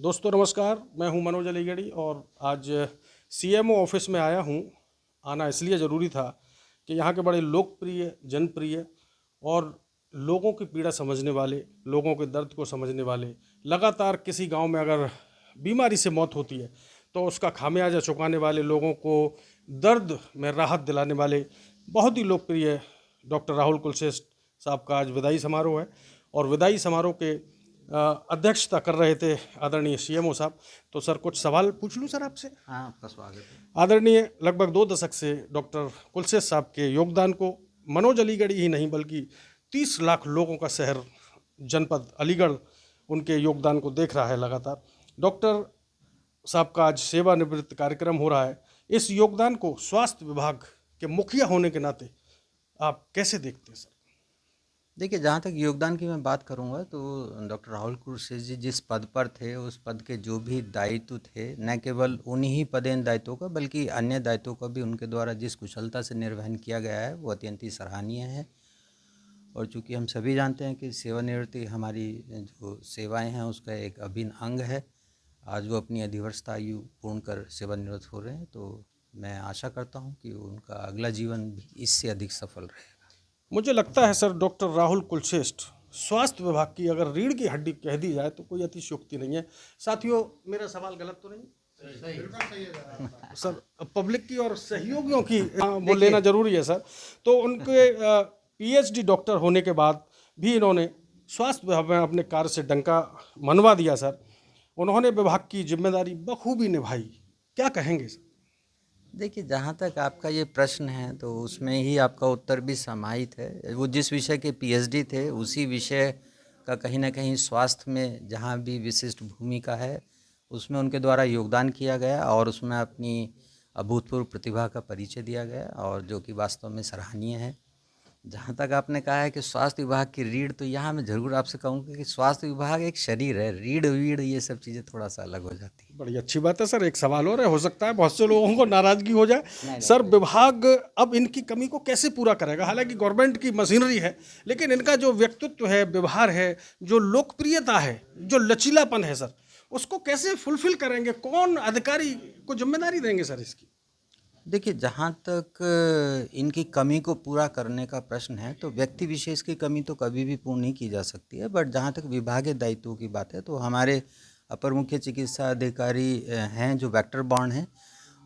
दोस्तों नमस्कार, मैं हूं मनोज अलीगढ़ी और आज सीएमओ ऑफिस में आया हूं। आना इसलिए ज़रूरी था कि यहाँ के बड़े लोकप्रिय, जनप्रिय और लोगों की पीड़ा समझने वाले, लोगों के दर्द को समझने वाले, लगातार किसी गांव में अगर बीमारी से मौत होती है तो उसका खामियाजा चुकाने वाले, लोगों को दर्द में राहत दिलाने वाले बहुत ही लोकप्रिय डॉक्टर राहुल कुलश्रेष्ठ साहब का आज विदाई समारोह है। और विदाई समारोह के अध्यक्षता कर रहे थे आदरणीय सीएमओ साहब। तो सर कुछ सवाल पूछ लूँ सर आपसे? हाँ, आपका स्वागत है। आदरणीय, लगभग 2 दशक से डॉक्टर कुलश्रेष्ठ साहब के योगदान को मनोज अलीगढ़ी ही नहीं बल्कि 30 लाख लोगों का शहर जनपद अलीगढ़ उनके योगदान को देख रहा है लगातार। डॉक्टर साहब का आज सेवानिवृत्त कार्यक्रम हो रहा है। इस योगदान को स्वास्थ्य विभाग के मुखिया होने के नाते आप कैसे देखते हैं सर? देखिए, जहाँ तक योगदान की मैं बात करूँगा तो डॉक्टर राहुल कुलश्रेष्ठ जी जिस पद पर थे, उस पद के जो भी दायित्व थे, न केवल उन्हीं ही पदेन दायित्वों का बल्कि अन्य दायित्वों का भी उनके द्वारा जिस कुशलता से निर्वहन किया गया है वो अत्यंत ही सराहनीय है। और चूँकि हम सभी जानते हैं कि सेवानिवृत्ति हमारी जो सेवाएँ हैं उसका एक अभिन्न अंग है। आज वो अपनी अधिवर्षता आयु पूर्ण कर सेवानिवृत्त हो रहे हैं, तो मैं आशा करता हूँ कि उनका अगला जीवन भी इससे अधिक सफल रहेगा। मुझे लगता है सर, डॉक्टर राहुल कुलश्रेष्ठ स्वास्थ्य विभाग की अगर रीढ़ की हड्डी कह दी जाए तो कोई अतिशयोक्ति नहीं है। साथियों, मेरा सवाल गलत तो नहीं? सही है सर। पब्लिक की और सहयोगियों की वो लेना जरूरी है सर। तो उनके पीएचडी डॉक्टर होने के बाद भी इन्होंने स्वास्थ्य विभाग में अपने कार्य से डंका मनवा दिया सर। उन्होंने विभाग की जिम्मेदारी बखूबी निभाई। क्या कहेंगे सर? देखिए, जहाँ तक आपका ये प्रश्न है तो उसमें ही आपका उत्तर भी समाहित है। वो जिस विषय के पीएचडी थे उसी विषय का कहीं ना कहीं स्वास्थ्य में जहाँ भी विशिष्ट भूमिका है उसमें उनके द्वारा योगदान किया गया और उसमें अपनी अभूतपूर्व प्रतिभा का परिचय दिया गया और जो कि वास्तव में सराहनीय है। जहाँ तक आपने कहा है कि स्वास्थ्य विभाग की रीढ़, तो यहाँ मैं ज़रूर आपसे कहूँगा कि स्वास्थ्य विभाग एक शरीर है, रीढ़ वीढ़ ये सब चीज़ें थोड़ा सा अलग हो जाती है। बड़ी अच्छी बात है सर। एक सवाल और है, हो सकता है बहुत से लोगों को नाराजगी हो जाए। सर, विभाग अब इनकी कमी को कैसे पूरा करेगा? हालांकि गवर्नमेंट की मशीनरी है, लेकिन इनका जो व्यक्तित्व है, व्यवहार है, जो लोकप्रियता है, जो लचीलापन है सर, उसको कैसे फुलफिल करेंगे? कौन अधिकारी को जिम्मेदारी देंगे सर इसकी? देखिए, जहाँ तक इनकी कमी को पूरा करने का प्रश्न है तो व्यक्ति विशेष की कमी तो कभी भी पूर्ण नहीं की जा सकती है। बट जहाँ तक विभागीय दायित्वों की बात है तो हमारे अपर मुख्य चिकित्सा अधिकारी हैं जो वेक्टर बॉर्न हैं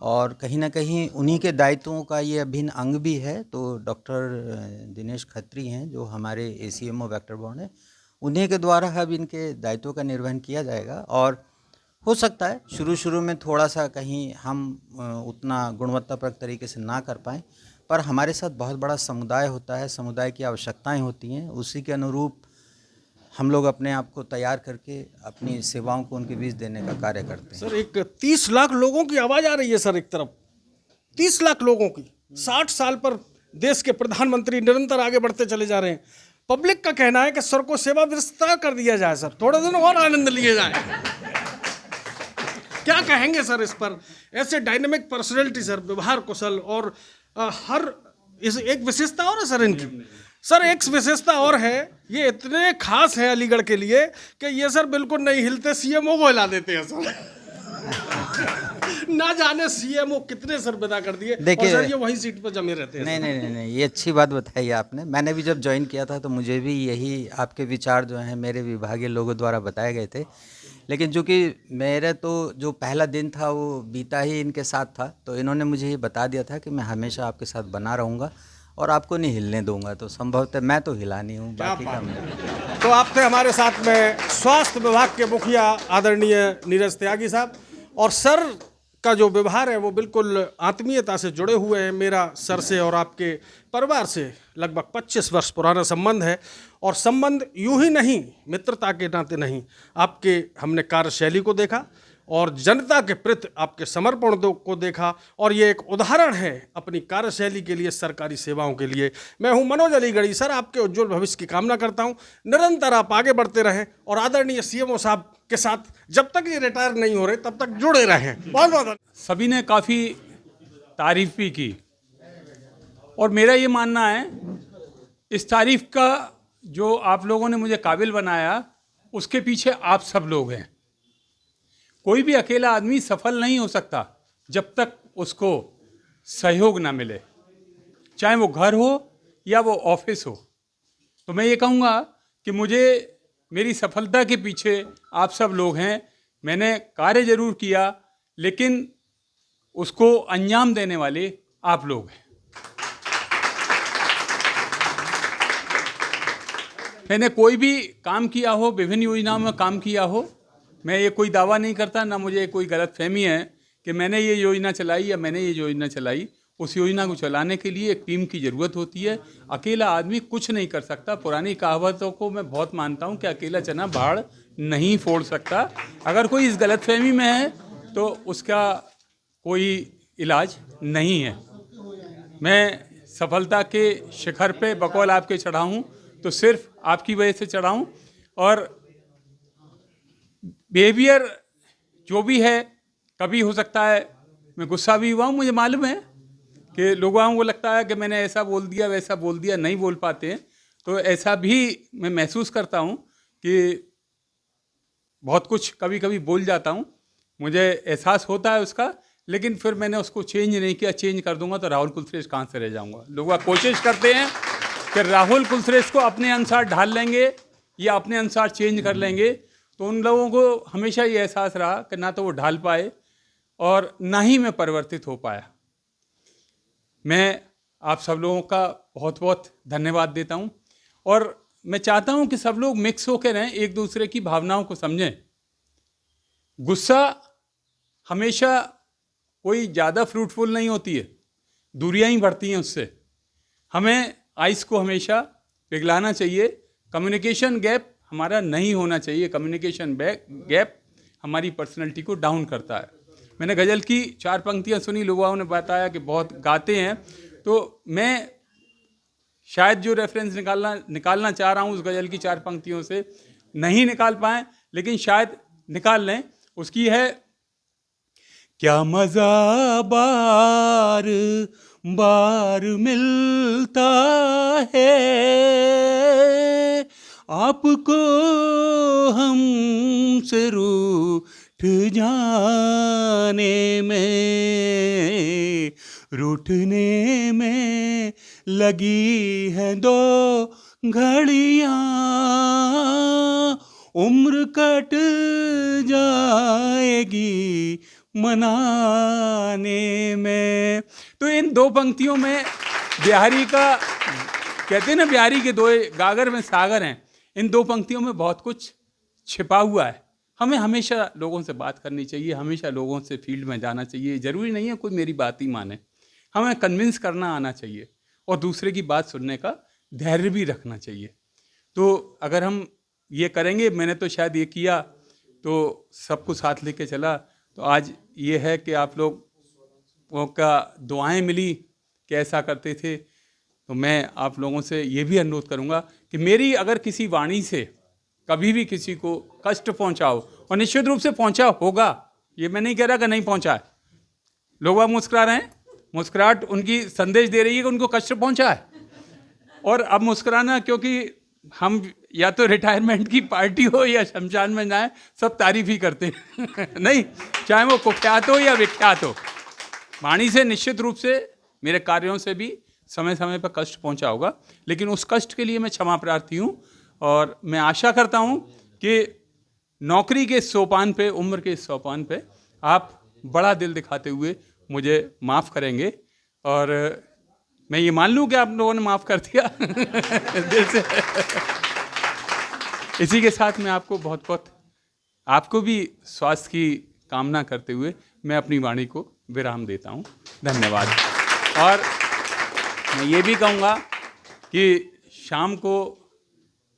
और कहीं ना कहीं उन्हीं के दायित्वों का ये अभिन्न अंग भी है। तो डॉक्टर दिनेश खत्री हैं जो हमारे एसीएमओ वेक्टर बॉर्न है, उन्हीं के द्वारा अब इनके दायित्वों का निर्वहन किया जाएगा। और हो सकता है शुरू में थोड़ा सा कहीं हम उतना गुणवत्तापरक तरीके से ना कर पाएँ, पर हमारे साथ बहुत बड़ा समुदाय होता है, समुदाय की आवश्यकताएं होती हैं, उसी के अनुरूप हम लोग अपने आप को तैयार करके अपनी सेवाओं को उनके बीच देने का कार्य करते हैं। सर, एक 30 लाख लोगों की आवाज़ आ रही है सर। एक तरफ 30 लाख लोगों की, 60 साल पर देश के प्रधानमंत्री निरंतर आगे बढ़ते चले जा रहे हैं। पब्लिक का कहना है कि सर को सेवा विस्तार कर दिया जाए सर, थोड़ा दिन और आनंद लिए जाए। क्या कहेंगे सर इस पर? ऐसे डायनेमिक पर्सनैलिटी सर, व्यवहार कुशल और हर इस एक विशेषता और है सर इनकी। सर, एक विशेषता और है, ये इतने खास हैं अलीगढ़ के लिए कि ये सर बिल्कुल नहीं हिलते, सीएमओ को हिला देते हैं सर। ना जाने सीएमओ कितने सर विदा कर दिए और सर ये वही सीट पर जमे रहते हैं। नहीं, ये अच्छी बात बताई आपने। मैंने भी जब ज्वाइन किया था तो मुझे भी यही आपके विचार जो हैं मेरे विभागीय लोगों द्वारा बताए गए थे। लेकिन चूँकि मेरे तो जो पहला दिन था वो बीता ही इनके साथ था, तो इन्होंने मुझे ये बता दिया था कि मैं हमेशा आपके साथ बना रहूँगा और आपको नहीं हिलने दूंगा। तो संभवतः मैं तो हिला नहीं हूँ, बाकी का मैं। तो आप थे हमारे साथ में स्वास्थ्य विभाग के मुखिया आदरणीय नीरज त्यागी साहब, और सर का जो व्यवहार है वो बिल्कुल आत्मीयता से जुड़े हुए हैं। मेरा सर से और आपके परिवार से लगभग 25 वर्ष पुराना संबंध है, और संबंध यूं ही नहीं, मित्रता के नाते नहीं, आपके हमने कार्यशैली को देखा और जनता के प्रति आपके समर्पण को देखा, और ये एक उदाहरण है अपनी कार्यशैली के लिए, सरकारी सेवाओं के लिए। मैं हूं मनोज अलीगढ़ी सर, आपके उज्जवल भविष्य की कामना करता हूं। निरंतर आप आगे बढ़ते रहें और आदरणीय सीएमओ साहब के साथ जब तक ये रिटायर नहीं हो रहे तब तक जुड़े रहें। बहुत बहुत सभी ने काफ़ी तारीफ भी की और मेरा ये मानना है इस तारीफ का जो आप लोगों ने मुझे काबिल बनाया उसके पीछे आप सब लोग हैं। कोई भी अकेला आदमी सफल नहीं हो सकता जब तक उसको सहयोग ना मिले, चाहे वो घर हो या वो ऑफिस हो। तो मैं ये कहूँगा कि मुझे मेरी सफलता के पीछे आप सब लोग हैं। मैंने कार्य जरूर किया, लेकिन उसको अंजाम देने वाले आप लोग हैं। मैंने कोई भी काम किया हो, विभिन्न योजनाओं में काम किया हो, मैं ये कोई दावा नहीं करता, ना मुझे कोई गलतफहमी है कि मैंने ये योजना चलाई या मैंने ये योजना चलाई। उस योजना को चलाने के लिए एक टीम की ज़रूरत होती है। अकेला आदमी कुछ नहीं कर सकता। पुरानी कहावतों को मैं बहुत मानता हूँ कि अकेला चना बाढ़ नहीं फोड़ सकता। अगर कोई इस गलतफहमी में है तो उसका कोई इलाज नहीं है। मैं सफलता के शिखर पे बकौल आपके चढ़ा हूँ तो सिर्फ आपकी वजह से चढ़ा हूँ। और बिहेवियर जो भी है, कभी हो सकता है मैं गुस्सा भी हुआ हूँ। मुझे मालूम है कि लोगों को लगता है कि मैंने ऐसा बोल दिया वैसा बोल दिया, नहीं बोल पाते हैं, तो ऐसा भी मैं महसूस करता हूँ कि बहुत कुछ कभी कभी बोल जाता हूँ, मुझे एहसास होता है उसका, लेकिन फिर मैंने उसको चेंज नहीं किया। चेंज कर दूंगा तो राहुल कुलश्रेष्ठ कहाँ से रह जाऊंगा। लोग कोशिश करते हैं कि राहुल कुलश्रेष्ठ को अपने अनुसार ढाल लेंगे या अपने अनुसार चेंज कर लेंगे, तो उन लोगों को हमेशा ये एहसास रहा कि ना तो वो ढाल पाए और ना ही मैं परिवर्तित हो पाया। मैं आप सब लोगों का बहुत बहुत धन्यवाद देता हूँ और मैं चाहता हूँ कि सब लोग मिक्स होकर रहें, एक दूसरे की भावनाओं को समझें। गुस्सा हमेशा कोई ज़्यादा फ्रूटफुल नहीं होती है, दूरियां ही बढ़ती हैं उससे। हमें आइस को हमेशा पिघलाना चाहिए। कम्युनिकेशन गैप हमारा नहीं होना चाहिए। कम्युनिकेशन गैप हमारी पर्सनैलिटी को डाउन करता है। मैंने गज़ल की 4 पंक्तियां सुनी, लोगों ने बताया कि बहुत गाते हैं, तो मैं शायद जो रेफरेंस निकालना चाह रहा हूँ उस गज़ल की 4 पंक्तियों से नहीं निकाल पाएँ, लेकिन शायद निकाल लें। उसकी है, क्या मज़ा बार बार मिलता है आपको हमसे रूठ जाने में, रूठने में लगी है 2 घड़ियाँ, उम्र कट जाएगी मनाने में। तो इन 2 पंक्तियों में बिहारी का, कहते हैं ना बिहारी के 2 गागर में सागर हैं, इन 2 पंक्तियों में बहुत कुछ छिपा हुआ है। हमें हमेशा लोगों से बात करनी चाहिए, हमेशा लोगों से फील्ड में जाना चाहिए। ज़रूरी नहीं है कोई मेरी बात ही माने, हमें कन्विंस करना आना चाहिए और दूसरे की बात सुनने का धैर्य भी रखना चाहिए। तो अगर हम ये करेंगे, मैंने तो शायद ये किया तो सबको साथ लेके चला, तो आज ये है कि आप लोगों का दुआएं मिली कि ऐसा करते थे। तो मैं आप लोगों से ये भी अनुरोध करूँगा कि मेरी अगर किसी वाणी से कभी भी किसी को कष्ट पहुँचा हो, और निश्चित रूप से पहुँचा होगा, ये मैं नहीं कह रहा कि नहीं पहुँचा है। लोग अब मुस्कुरा रहे हैं, मुस्कुराहट उनकी संदेश दे रही है कि उनको कष्ट पहुँचा है। और अब मुस्कुराना, क्योंकि हम या तो रिटायरमेंट की पार्टी हो या शमशान में जाएं, सब तारीफ ही करते हैं नहीं, चाहे वो कुख्यात हो या विख्यात हो। वाणी से निश्चित रूप से, मेरे कार्यों से भी समय समय पर कष्ट पहुंचा होगा, लेकिन उस कष्ट के लिए मैं क्षमा प्रार्थी हूं। और मैं आशा करता हूं कि नौकरी के सोपान पे, उम्र के सोपान पे आप बड़ा दिल दिखाते हुए मुझे माफ़ करेंगे, और मैं ये मान लूँ कि आप लोगों ने माफ़ कर दिया दिल से। इसी के साथ मैं आपको बहुत बहुत, आपको भी स्वास्थ्य की कामना करते हुए मैं अपनी वाणी को विराम देता हूँ। धन्यवाद। और मैं ये भी कहूँगा कि शाम को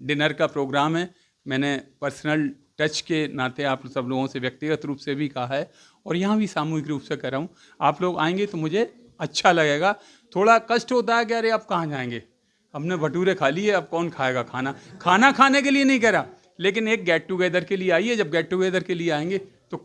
डिनर का प्रोग्राम है। मैंने पर्सनल टच के नाते आप सब लोगों से व्यक्तिगत रूप से भी कहा है, और यहाँ भी सामूहिक रूप से कह रहा हूँ, आप लोग आएंगे तो मुझे अच्छा लगेगा। थोड़ा कष्ट होता है कि अरे अब कहाँ जाएंगे, हमने भटूरे खा लिए, अब कौन खाएगा खाना। खाना खाने के लिए नहीं कह रहा, लेकिन एक गेट टुगेदर के लिए आइए। जब गेट टुगेदर के लिए आएंगे तो